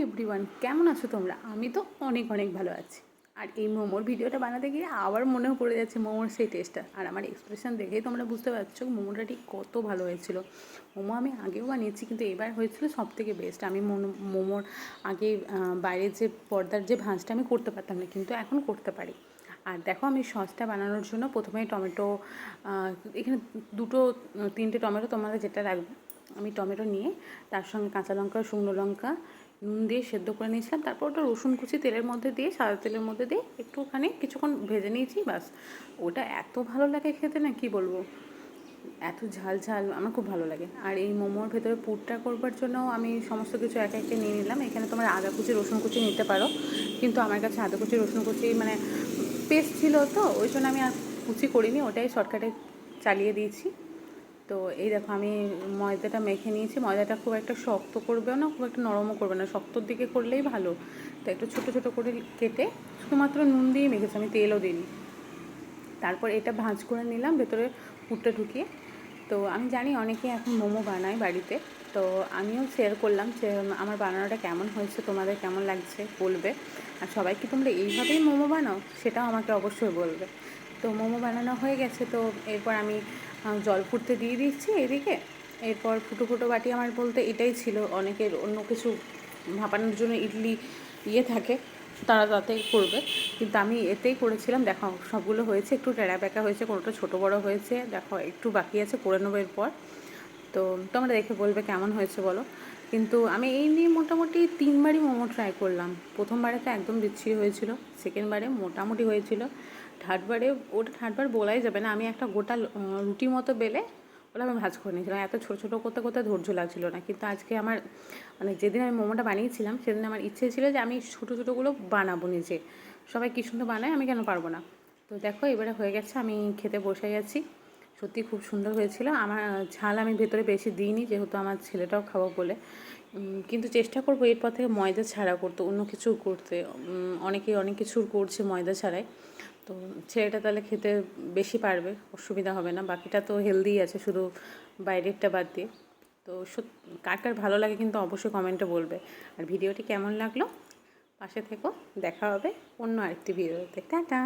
Everyone, কেমন আছো তোমরা? আমি তো অনেক অনেক ভালো আছি। আর এই মোমোর ভিডিওটা বানাতে গিয়ে আবার মনেও পড়ে যাচ্ছে মোমোর সেই টেস্টটা। আর আমার এক্সপ্রেশন দেখেই তোমরা বুঝতে পারছো মোমোটা ঠিক কত ভালো হয়েছিল। মোমো আমি আগেও বানিয়েছি, কিন্তু এবার হয়েছিল সব থেকে বেস্ট। আমি মোমোর আগে বাইরের যে পর্দার যে ভাঁজটা আমি করতে পারতাম না, কিন্তু এখন করতে পারি। আর দেখো, আমি সসটা বানানোর জন্য প্রথমে টমেটো, এখানে তিনটে টমেটো তোমাদের যেটা লাগবে, আমি টমেটো নিয়ে তার সঙ্গে কাঁচা লঙ্কা, শুকনো লঙ্কা, নুন দিয়ে সেদ্ধ করে নিয়েছিলাম। তারপর ওটা রসুন কুচি তেলের মধ্যে দিয়ে, সাদা তেলের মধ্যে দিয়ে একটুখানি কিছুক্ষণ ভেজে নিয়েছি, বাস। ওটা এত ভালো লাগে খেতে, না কি বলবো, এত ঝাল ঝাল আমার খুব ভালো লাগে। আর এই মোমোর ভেতরে পুরটা করবার জন্য আমি সমস্ত কিছু একে একে নিয়ে নিলাম। এখানে তোমরা আদা কুচি, রসুন কুচি নিতে পারো, কিন্তু আমার কাছে আদা কুচি, রসুন কুচি মানে পেস্ট ছিল, তো ওই জন্য আমি আর কুচি করিনি, ওটাই শর্টকাটে চালিয়ে দিয়েছি। তো এই দেখো, আমি ময়দাটা মেখে নিয়েছি। ময়দাটা খুব একটা শক্ত করবেও না, খুব একটা নরমও করবে না, শক্তর দিকে করলেই ভালো। তো একটু ছোটো ছোটো করে কেটে শুধুমাত্র নুন দিয়ে মেখেছি, আমি তেলও দিইনি। তারপর এটা ভাঁজ করে নিলাম ভেতরে পুরটা ঢুকিয়ে। তো আমি জানি অনেকে এখন মোমো বানায় বাড়িতে, তো আমিও শেয়ার করলাম যে আমার বানানোটা কেমন হয়েছে, তোমাদের কেমন লাগছে বলবে। আর সবাই কি তোমরা এইভাবেই মোমো বানাও সেটাও আমাকে অবশ্যই বলবে। তো মোমো বানানো হয়ে গেছে, তো এরপর আমি জল ফুটতে দিয়ে দিচ্ছি এদিকে। এরপর ফুটো ফুটো বাটি আমার বলতে এটাই ছিল, অনেকের অন্য কিছু ভাপানোর জন্য ইডলি থাকে, তারা তাতেই করবে, কিন্তু আমি এতেই করেছিলাম। দেখো সবগুলো হয়েছে, একটু টেরা বেঁকা হয়েছে, কোনোটা ছোটো বড়ো হয়েছে, দেখো একটু বাকি আছে, করে নেবো এরপর। তো তোমরা দেখে বলবে কেমন হয়েছে বলো। কিন্তু আমি এই নিয়ে মোটামুটি 3বারই মোমো ট্রাই করলাম। প্রথমবারে তো একদম বিচ্ছিরি হয়েছিল, সেকেন্ডবারে মোটামুটি হয়েছিল, থার্ডবার বলাই যাবে না। আমি একটা গোটা রুটি মতো বেলে ওটা আমি ভাজ করে নিয়েছিলাম। এত ছোটো ছোটো করতে করতে ধৈর্য লাগছিল না। কিন্তু আজকে আমার মানে যেদিন আমি মোমোটা বানিয়েছিলাম সেদিন আমার ইচ্ছে ছিল যে আমি ছোটো ছোটোগুলো বানাবো নিজে। সবাই কী সুন্দর বানায়, আমি কেন পারবো না। তো দেখো এবারে হয়ে গেছে, আমি খেতে বসে গেছি। সত্যি খুব সুন্দর হয়েছিল। আমার ঝাল আমি ভেতরে বেশি দিইনি, যেহেতু আমার ছেলেটাও খাবো বলে। কিন্তু চেষ্টা করবো এরপর থেকে ময়দা ছাড়া করতে, অন্য কিছু করতে। অনেকেই অনেক কিছু করছে ময়দা ছাড়াই, তো ছেলেটা তাহলে খেতে বেশি পারবে, অসুবিধা হবে না। বাকিটা তো হেলদি আছে, শুধু বাইরেরটা বাদ দিয়ে। তো কার কার ভালো লাগে কিন্তু অবশ্যই কমেন্টে বলবে। আর ভিডিওটি কেমন লাগলো পাশে থেকো, দেখা হবে অন্য আরেকটি ভিডিওতে। টাটা।